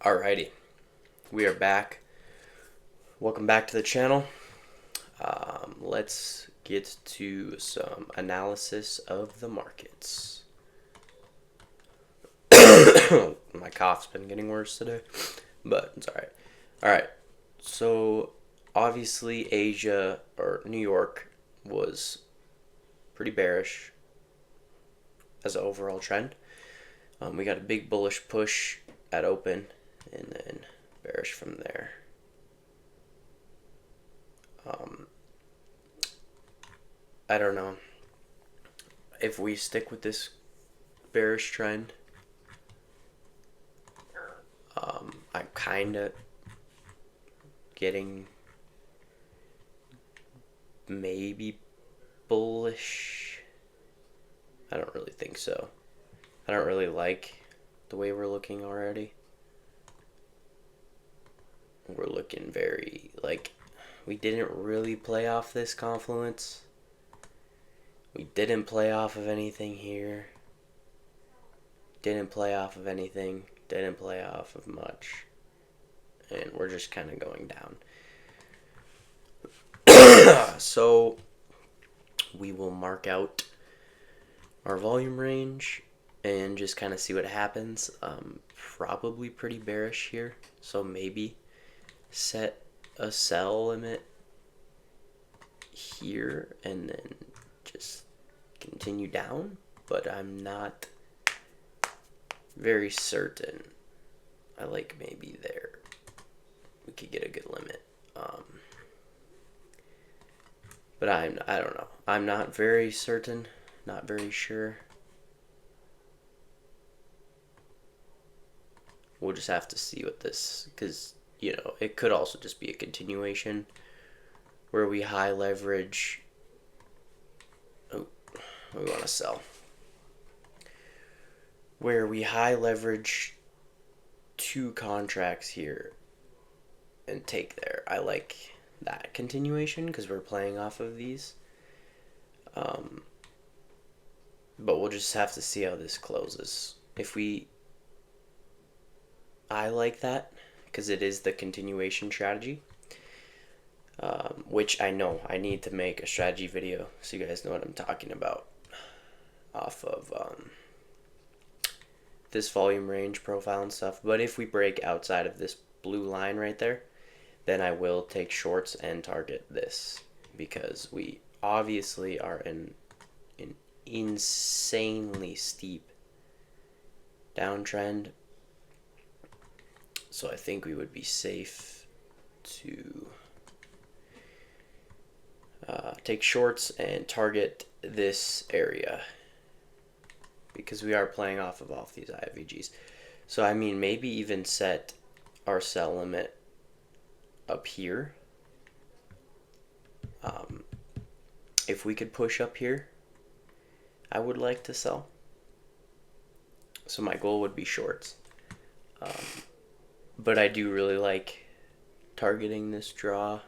Alrighty, we are back. Welcome back to the channel. Let's get to some analysis of the markets. My cough's been getting worse today, but it's alright. Alright, so obviously Asia or New York was pretty bearish as an overall trend. We got a big bullish push at open and then bearish from there. I don't know if we stick with this bearish trend. I'm kind of getting maybe bullish. I don't really think so. I don't really like the way we're looking already. We're looking very, like, we didn't really play off this confluence. We didn't play off of anything here. Didn't play off of anything. Didn't play off of much. And we're just kind of going down. So we will mark out our volume range and just kind of see what happens. Probably pretty bearish here, so maybe set a sell limit here and then just continue down, but I'm not very certain. I like maybe there we could get a good limit. But I don't know. I'm not very certain, not very sure. We'll just have to see what this, because, you know, it could also just be a continuation where we high leverage. Oh, we want to sell. Where we high leverage two contracts here and take there. I like that continuation because we're playing off of these. But we'll just have to see how this closes. I like that because it is the continuation strategy, which I know I need to make a strategy video so you guys know what I'm talking about off of this volume range profile and stuff. But if we break outside of this blue line right there, then I will take shorts and target this because we obviously are in an insanely steep downtrend. So I think we would be safe to take shorts and target this area because we are playing off these IFVGs. So I mean, maybe even set our sell limit up here. If we could push up here, I would like to sell. So my goal would be shorts. But I do really like targeting this draw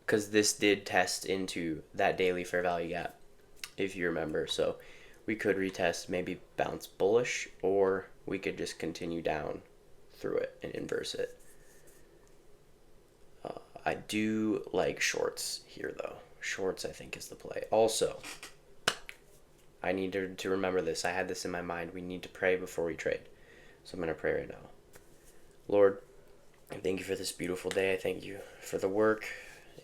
because this did test into that daily fair value gap, if you remember. So we could retest, maybe bounce bullish, or we could just continue down through it and inverse it. I do like shorts here, though. Shorts, I think, is the play. Also, I need to remember this. I had this in my mind. We need to pray before we trade. So I'm going to pray right now. Lord, I thank you for this beautiful day. I thank you for the work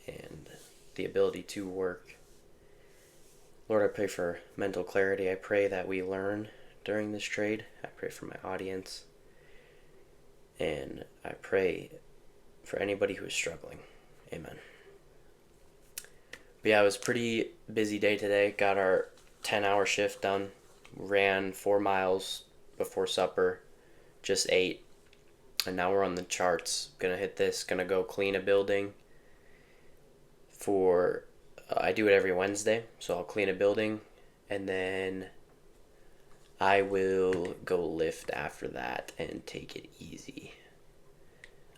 and the ability to work. Lord, I pray for mental clarity. I pray that we learn during this trade. I pray for my audience. And I pray for anybody who is struggling. Amen. But yeah, it was a pretty busy day today. Got our 10-hour shift done. Ran 4 miles before supper. Just ate. And now we're on the charts. Gonna hit this. Gonna go clean a building for... I do it every Wednesday. So I'll clean a building. And then I will go lift after that and take it easy.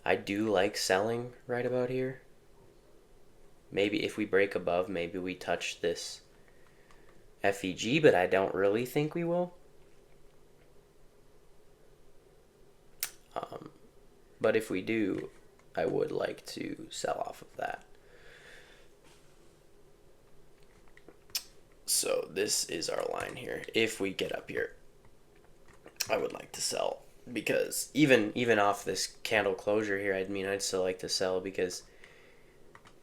I do like selling right about here. Maybe if we break above, maybe we touch this FEG, but I don't really think we will. But if we do, I would like to sell off of that. So this is our line here. If we get up here, I would like to sell, because even off this candle closure here, I'd still like to sell, because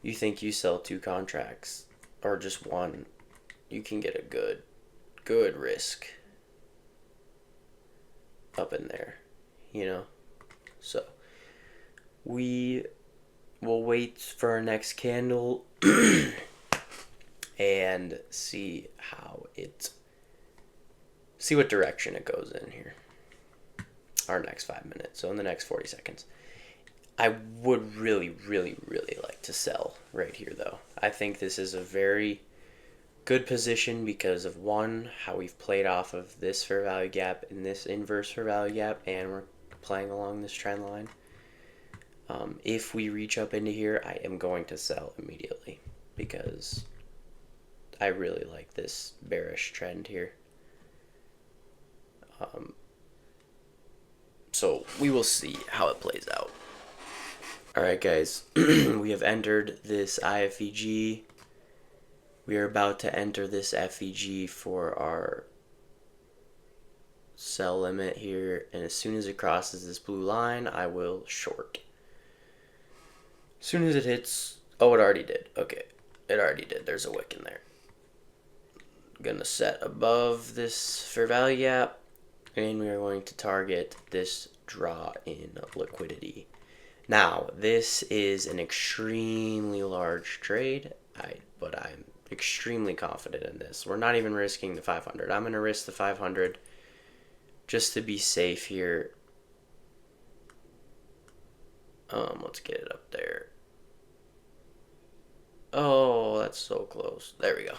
you think you sell 2 contracts or just one, you can get a good risk up in there, you know? So we will wait for our next candle and see what direction it goes in here. Our next 5 minutes. So in the next 40 seconds. I would really, really, really like to sell right here, though. I think this is a very good position because of, one, how we've played off of this fair value gap and this inverse fair value gap, and we're playing along this trend line. If we reach up into here, I am going to sell immediately because I really like this bearish trend here. So we will see how it plays out. Alright guys, we have entered this IFEG. We are about to enter this FEG for our sell limit here, and as soon as it crosses this blue line, I will short. As soon as it hits, oh, it already did. Okay, it already did. There's a wick in there. Gonna set above this fair value gap, and we are going to target this draw in liquidity. Now, this is an extremely large trade, but I'm extremely confident in this. We're not even risking the 500. I'm going to risk the 500 just to be safe here. Let's get it up there. Oh, that's so close. There we go.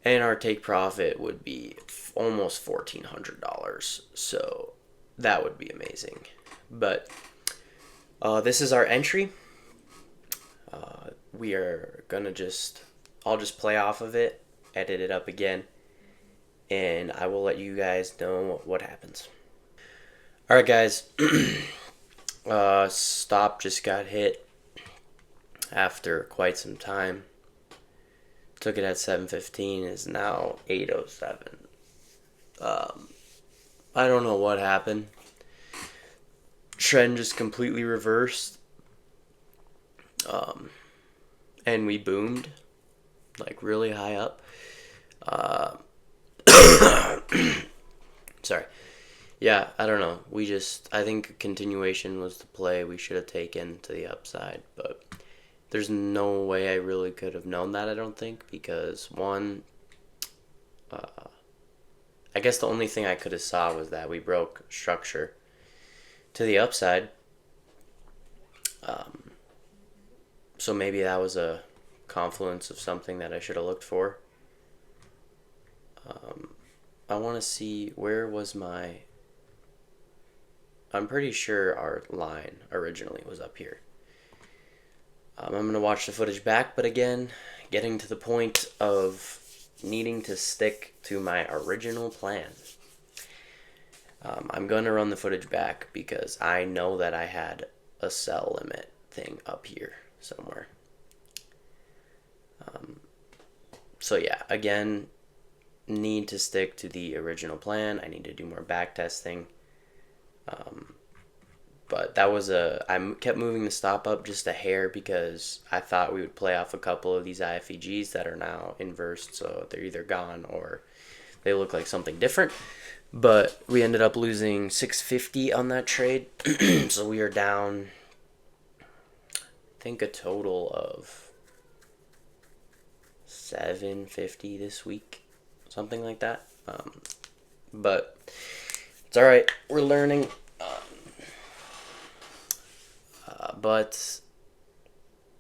And our take profit would be almost $1,400. So that would be amazing. But this is our entry. We are gonna I'll just play off of it, edit it up again, and I will let you guys know what happens. Alright guys, stop just got hit after quite some time. Took it at 7:15, is now 8:07. I don't know what happened. Trend just completely reversed. And we boomed, like really high up. Sorry. Yeah, I don't know. I think continuation was the play we should have taken to the upside, but there's no way I really could have known that, I don't think, because one, I guess the only thing I could have saw was that we broke structure to the upside. So maybe that was a confluence of something that I should have looked for. I want to see, where was I'm pretty sure our line originally was up here. I'm going to watch the footage back, but again, getting to the point of needing to stick to my original plan. I'm going to run the footage back because I know that I had a sell limit thing up here somewhere. So yeah, again, need to stick to the original plan. I need to do more back testing. But that was I kept moving the stop up just a hair because I thought we would play off a couple of these IFEGs that are now inversed, so they're either gone or they look like something different. But we ended up losing 650 on that trade. So we are down, I think, a total of 750 this week, something like that. But it's all right. We're learning. But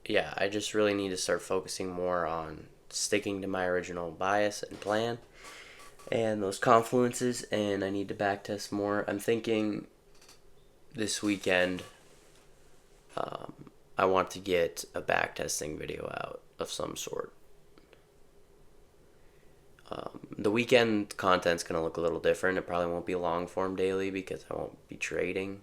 yeah, I just really need to start focusing more on sticking to my original bias and plan and those confluences, and I need to backtest more. I'm thinking this weekend I want to get a backtesting video out of some sort. The weekend content's going to look a little different. It probably won't be long form daily because I won't be trading.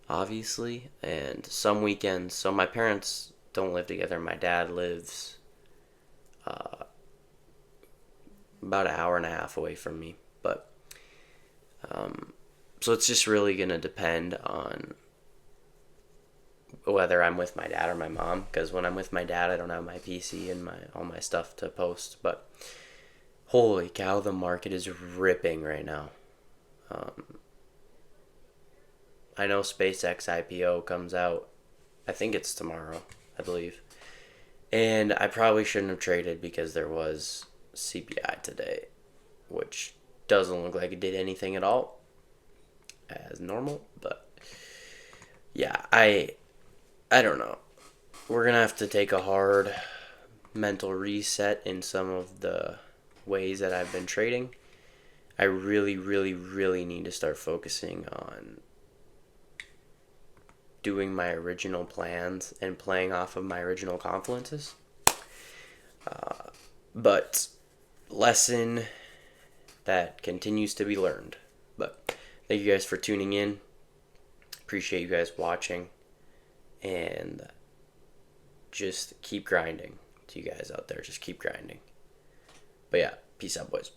obviously, and some weekends. So my parents don't live together. My dad lives about an hour and a half away from me, but so it's just really gonna depend on whether I'm with my dad or my mom. Because when I'm with my dad, I don't have my PC and my all my stuff to post. But holy cow, the market is ripping right now. I know SpaceX IPO comes out. I think it's tomorrow, I believe. And I probably shouldn't have traded because there was CPI today, which doesn't look like it did anything at all, as normal. But yeah, I don't know. We're gonna have to take a hard mental reset in some of the ways that I've been trading. I really, really, really need to start focusing on doing my original plans and playing off of my original confluences. But lesson that continues to be learned. But thank you guys for tuning in. Appreciate you guys watching. And just keep grinding. To you guys out there, just keep grinding. But yeah, peace out, boys.